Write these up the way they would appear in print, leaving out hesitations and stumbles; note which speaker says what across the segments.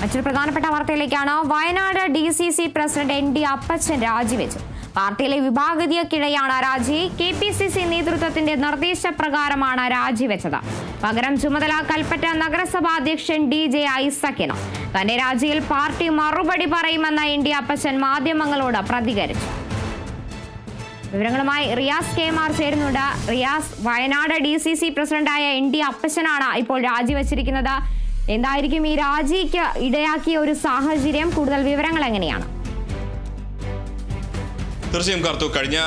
Speaker 1: മറ്റൊരു പ്രധാനപ്പെട്ട വാർത്തയിലേക്കാണ്. Wayanad DCC president ND അപ്പച്ചൻ രാജിവെച്ചു. പാർട്ടിയിലെ വിഭാഗീയതയ്ക്കിടെയാണ് രാജി. KPCC നേതൃത്വത്തിന്റെ നിർദ്ദേശപ്രകാരമാണ് രാജിവെച്ചത്. പകരം ചുമതല കൽപ്പറ്റ നഗരസഭാ അധ്യക്ഷൻ DJ ഐസക്കിന്. തന്റെ രാജിയിൽ പാർട്ടി മറുപടി പറയുമെന്ന് ND അപ്പച്ചൻ മാധ്യമങ്ങളോട് പ്രതികരിച്ചു. വിവരങ്ങളുമായി റിയാസ് KMR ചേരുന്നുണ്ട്. റിയാസ്, വയനാട് DCC പ്രസിഡന്റായ ND അപ്പച്ചനാണ് ഇപ്പോൾ രാജിവെച്ചിരിക്കുന്നത്. എന്തായിരിക്കും ഈ രാജിക്ക് ഇടയാക്കിയ ഒരു സാഹചര്യം? കൂടുതൽ വിവരങ്ങൾ എങ്ങനെയാണ്?
Speaker 2: തീർച്ചയായും കാർത്തു, കഴിഞ്ഞ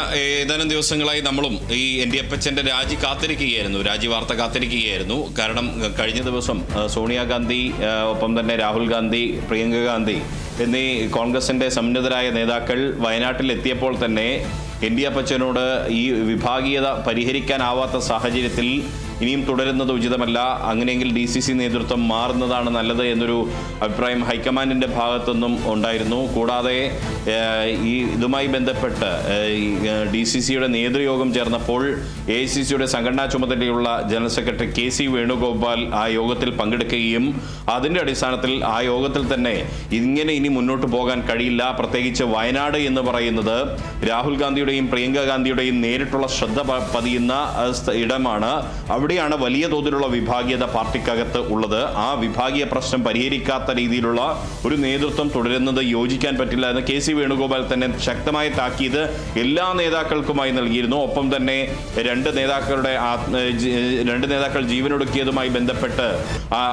Speaker 2: ഏതാനും ദിവസങ്ങളായി നമ്മളും ഈ ND അപ്പച്ചന്റെ രാജി കാത്തിരിക്കുകയായിരുന്നു, രാജി വാർത്ത കാത്തിരിക്കുകയായിരുന്നു. കാരണം കഴിഞ്ഞ ദിവസം സോണിയാഗാന്ധി, ഒപ്പം തന്നെ രാഹുൽ ഗാന്ധി, പ്രിയങ്ക ഗാന്ധി എന്നീ കോൺഗ്രസിന്റെ സമുന്നതരായ നേതാക്കൾ വയനാട്ടിൽ എത്തിയപ്പോൾ തന്നെ ND അപ്പച്ചനോട് ഈ വിഭാഗീയത പരിഹരിക്കാനാവാത്ത സാഹചര്യത്തിൽ ഇനിയും തുടരുന്നത് ഉചിതമല്ല, അങ്ങനെയെങ്കിൽ DCC നേതൃത്വം മാറുന്നതാണ് നല്ലത് എന്നൊരു അഭിപ്രായം ഹൈക്കമാൻഡിൻ്റെ ഭാഗത്തുനിന്നും ഉണ്ടായിരുന്നു. കൂടാതെ ഇതുമായി ബന്ധപ്പെട്ട് DCCയുടെ നേതൃയോഗം ചേർന്നപ്പോൾ AICCയുടെ സംഘടനാ ചുമതലയുള്ള ജനറൽ സെക്രട്ടറി KC വേണുഗോപാൽ ആ യോഗത്തിൽ പങ്കെടുക്കുകയും അതിൻ്റെ അടിസ്ഥാനത്തിൽ ആ യോഗത്തിൽ തന്നെ ഇങ്ങനെ ഇനി മുന്നോട്ട് പോകാൻ കഴിയില്ല, പ്രത്യേകിച്ച് വയനാട് എന്ന് പറയുന്നത് രാഹുൽ ഗാന്ധിയുടെയും പ്രിയങ്ക ഗാന്ധിയുടെയും നേരിട്ടുള്ള ശ്രദ്ധ പതിയുന്ന ഇടമാണ്. അവിടെയാണ് വലിയ തോതിലുള്ള വിഭാഗീയത പാർട്ടിക്കകത്ത് ഉള്ളത്. ആ വിഭാഗീയ പ്രശ്നം പരിഹരിക്കാത്ത രീതിയിലുള്ള ഒരു നേതൃത്വം തുടരുന്നത് യോജിക്കാൻ പറ്റില്ല എന്ന് KC വേണുഗോപാൽ തന്നെ ശക്തമായ താക്കീത് എല്ലാ നേതാക്കൾക്കുമായി നൽകിയിരുന്നു. ഒപ്പം തന്നെ രണ്ട് നേതാക്കൾ ജീവനൊടുക്കിയതുമായി ബന്ധപ്പെട്ട്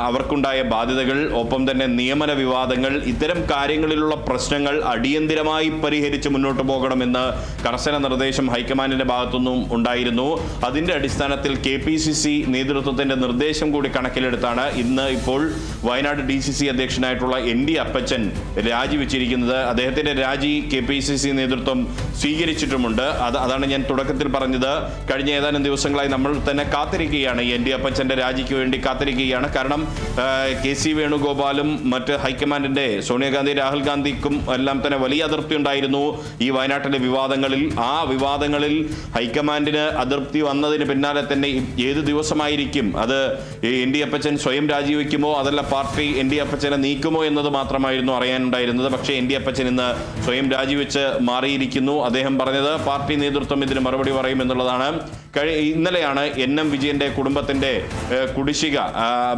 Speaker 2: അവർക്കുണ്ടായ ബാധ്യതകൾ, ഒപ്പം തന്നെ നിയമന വിവാദങ്ങൾ, ഇത്തരം കാര്യങ്ങളിലുള്ള പ്രശ്നങ്ങൾ അടിയന്തിരമായി പരിഹരിച്ച് മുന്നോട്ട് പോകണമെന്ന് കർശന നിർദ്ദേശം ഹൈക്കമാൻഡിന്റെ ഭാഗത്തുനിന്നും ഉണ്ടായിരുന്നു. അതിന്റെ അടിസ്ഥാനത്തിൽ KPCC നേതൃത്വത്തിന്റെ നിർദ്ദേശം കൂടി കണക്കിലെടുത്താണ് ഇന്ന് ഇപ്പോൾ വയനാട് DCC അധ്യക്ഷനായിട്ടുള്ള ND അപ്പച്ചൻ രാജിവെച്ചിരിക്കുന്നത്. അദ്ദേഹത്തിന്റെ രാജി KPCC നേതൃത്വം സ്വീകരിച്ചിട്ടുമുണ്ട്. അതാണ് ഞാൻ തുടക്കത്തിൽ പറഞ്ഞത്. കഴിഞ്ഞ ഏതാനും ദിവസങ്ങളായി നമ്മൾ തന്നെ കാത്തിരിക്കുകയാണ്, ND അപ്പച്ചന്റെ രാജിക്ക് വേണ്ടി കാത്തിരിക്കുകയാണ്. കാരണം KC വേണുഗോപാലും മറ്റ് ഹൈക്കമാൻഡിന്റെ സോണിയാഗാന്ധി, രാഹുൽ ഗാന്ധിക്കും എല്ലാം തന്നെ വലിയ അതൃപ്തി ഉണ്ടായിരുന്നു ഈ വയനാട്ടിലെ വിവാദങ്ങളിൽ. ആ വിവാദങ്ങളിൽ ഹൈക്കമാൻഡിന് അതൃപ്തി വന്നതിന് പിന്നാലെ തന്നെ ഏത് ദിവസമായിരിക്കും അത് ND അപ്പച്ചൻ സ്വയം രാജിവെക്കുമോ അതല്ല പാർട്ടി ND അപ്പച്ചനെ നീക്കുമോ എന്നത് മാത്രമായിരുന്നു അറിയാനുണ്ടായിരുന്നത്. പക്ഷേ ND അപ്പച്ചൻ ഇന്ന് സ്വയം രാജിവെച്ച് മാറിയിരിക്കുന്നു. അദ്ദേഹം പറഞ്ഞത് പാർട്ടി നേതൃത്വം ഇതിന് മറുപടി പറയും എന്നുള്ളതാണ്. ഇന്നലെയാണ് NM വിജയന്റെ കുടുംബത്തിന്റെ കുടിശ്ശിക,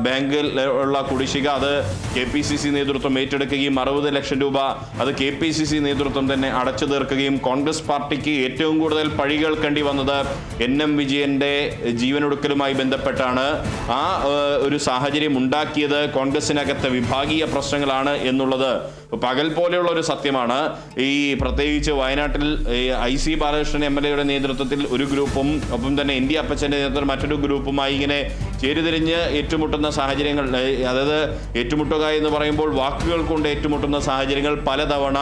Speaker 2: ബാങ്കിൽ ഉള്ള കുടിശ്ശിക, അത് KPCC നേതൃത്വം ഏറ്റെടുക്കുകയും 60 ലക്ഷം രൂപ അത് KPCC നേതൃത്വം തന്നെ അടച്ചു തീർക്കുകയും കോൺഗ്രസ് പാർട്ടിക്ക് ഏറ്റവും കൂടുതൽ പഴി കേൾക്കേണ്ടി വന്നത് NM വിജയന്റെ ജീവനൊടുക്കലുമായി ബന്ധപ്പെട്ടാണ്. ആ ഒരു സാഹചര്യം ഉണ്ടാക്കിയത് കോൺഗ്രസിനകത്തെ വിഭാഗീയ പ്രശ്നങ്ങളാണ് എന്നുള്ളത് പകൽ പോലെയുള്ള ഒരു സത്യമാണ്. ഈ പ്രത്യേകിച്ച് വയനാട്ടിൽ IC ബാലകൃഷ്ണൻ MLA നേതൃത്വത്തിൽ ഒരു ഗ്രൂപ്പും, ഒപ്പം തന്നെ ND അപ്പച്ചന്റെ നേതൃത്വത്തിൽ മറ്റൊരു ഗ്രൂപ്പുമായി ഇങ്ങനെ ചേരിതിരിഞ്ഞ് ഏറ്റുമുട്ടുന്ന സാഹചര്യങ്ങൾ, അതായത് ഏറ്റുമുട്ടുക എന്ന് പറയുമ്പോൾ വാക്കുകൾ കൊണ്ട് ഏറ്റുമുട്ടുന്ന സാഹചര്യങ്ങൾ പലതവണ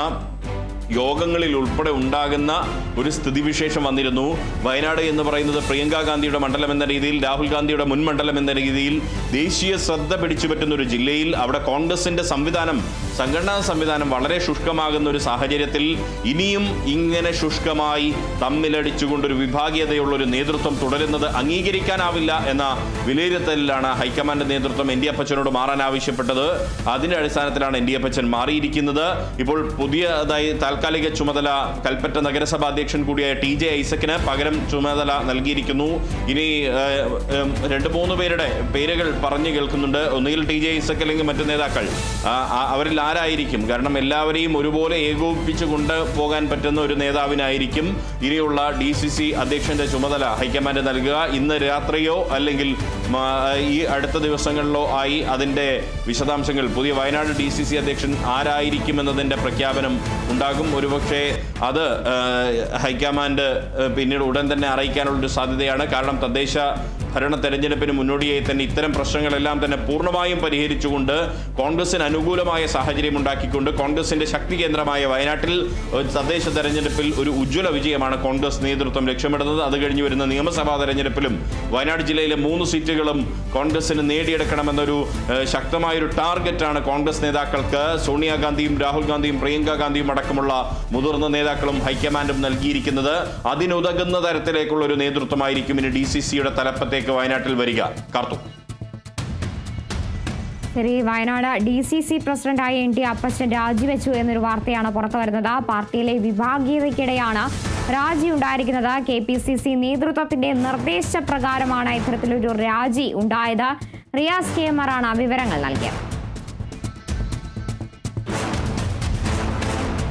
Speaker 2: യോഗങ്ങളിൽ ഉൾപ്പെടെ ഉണ്ടാകുന്ന ഒരു സ്ഥിതിവിശേഷം വന്നിരുന്നു. വയനാട് എന്ന് പറയുന്നത് പ്രിയങ്ക ഗാന്ധിയുടെ മണ്ഡലം എന്ന രീതിയിൽ, രാഹുൽ ഗാന്ധിയുടെ മുൻ മണ്ഡലം എന്ന രീതിയിൽ ദേശീയ ശ്രദ്ധ പിടിച്ചുപറ്റുന്ന ഒരു ജില്ലയിൽ അവിടെ കോൺഗ്രസിന്റെ സംഘടനാ സംവിധാനം വളരെ ശുഷ്കമാകുന്ന ഒരു സാഹചര്യത്തിൽ ഇനിയും ഇങ്ങനെ ശുഷ്കമായി തമ്മിലടിച്ചുകൊണ്ടൊരു വിഭാഗീയതയുള്ള ഒരു നേതൃത്വം തുടരുന്നത് അംഗീകരിക്കാനാവില്ല എന്ന വിലയിരുത്തലിലാണ് ഹൈക്കമാൻഡ് നേതൃത്വം ND അപ്പച്ചനോട് മാറാൻ ആവശ്യപ്പെട്ടത്. അതിന്റെ അടിസ്ഥാനത്തിലാണ് ND അപ്പച്ചൻ മാറിയിരിക്കുന്നത്. ഇപ്പോൾ പുതിയതായി താൽക്കാലിക ചുമതല കൽപ്പറ്റ നഗരസഭാ അധ്യക്ഷൻ കൂടിയായ TJ ഐസക്കിന് പകരം ചുമതല നൽകിയിരിക്കുന്നു. ഇനി 2-3 പേരുടെ പേരുകൾ പറഞ്ഞു കേൾക്കുന്നുണ്ട്. ഒന്നുകിൽ TJ ഐസക് അല്ലെങ്കിൽ മറ്റു നേതാക്കൾ. അവരിൽ ആരായിരിക്കും? കാരണം എല്ലാവരെയും ഒരുപോലെ ഏകോപിപ്പിച്ചു കൊണ്ടുപോകാൻ പറ്റുന്ന ഒരു നേതാവിനായിരിക്കും ഇനിയുള്ള DCC അധ്യക്ഷന്റെ ചുമതല ഹൈക്കമാൻഡ് നൽകുക. ഇന്ന് രാത്രിയോ അല്ലെങ്കിൽ ഈ അടുത്ത ദിവസങ്ങളിലോ ആയി അതിന്റെ വിശദാംശങ്ങൾ, പുതിയ വയനാട് DCC അധ്യക്ഷൻ ആരായിരിക്കും എന്നതിന്റെ പ്രഖ്യാപനം ഉണ്ടാകും. ഒരുപക്ഷെ അത് ഹൈക്കമാൻഡ് പിന്നീട് ഉടൻ തന്നെ അറിയിക്കാനുള്ളൊരു സാധ്യതയാണ്. കാരണം തദ്ദേശ ഭരണ തെരഞ്ഞെടുപ്പിന് മുന്നോടിയായി തന്നെ ഇത്തരം പ്രശ്നങ്ങളെല്ലാം തന്നെ പൂർണ്ണമായും പരിഹരിച്ചുകൊണ്ട് കോൺഗ്രസിന് അനുകൂലമായ സാഹചര്യം ഉണ്ടാക്കിക്കൊണ്ട് കോൺഗ്രസിന്റെ ശക്തി കേന്ദ്രമായ വയനാട്ടിൽ തദ്ദേശ തെരഞ്ഞെടുപ്പിൽ ഒരു ഉജ്ജ്വല വിജയമാണ് കോൺഗ്രസ് നേതൃത്വം ലക്ഷ്യമിടുന്നത്. അത് കഴിഞ്ഞ് വരുന്ന നിയമസഭാ തെരഞ്ഞെടുപ്പിലും വയനാട് ജില്ലയിലെ 3 സീറ്റുകളും കോൺഗ്രസിന് നേടിയെടുക്കണമെന്നൊരു ശക്തമായൊരു ടാർഗറ്റാണ് കോൺഗ്രസ് നേതാക്കൾക്ക് സോണിയാഗാന്ധിയും രാഹുൽ ഗാന്ധിയും പ്രിയങ്ക ഗാന്ധിയും അടക്കമുള്ള മുതിർന്ന നേതാക്കളും ഹൈക്കമാൻഡും നൽകിയിരിക്കുന്നത്. അതിനുതകുന്ന തരത്തിലേക്കുള്ള ഒരു നേതൃത്വമായിരിക്കും ഇനി DCCയുടെ തലപ്പത്തേക്ക് വയനാട്ടിൽ വരിക. കാർത്തു.
Speaker 1: ശരി, വയനാട് DCC പ്രസിഡന്റായ ND അപ്പച്ചൻ രാജിവെച്ചു എന്നൊരു വാർത്തയാണ് പുറത്തു വരുന്നത്. പാർട്ടിയിലെ വിഭാഗീയതയ്ക്കിടെയാണ് രാജി ഉണ്ടായിരിക്കുന്നത്. KPCC നേതൃത്വത്തിന്റെ നിർദ്ദേശപ്രകാരമാണ് ഇത്തരത്തിലൊരു രാജി ഉണ്ടായത്. റിയാസ് KMR ആണ് വിവരങ്ങൾ നൽകിയത്.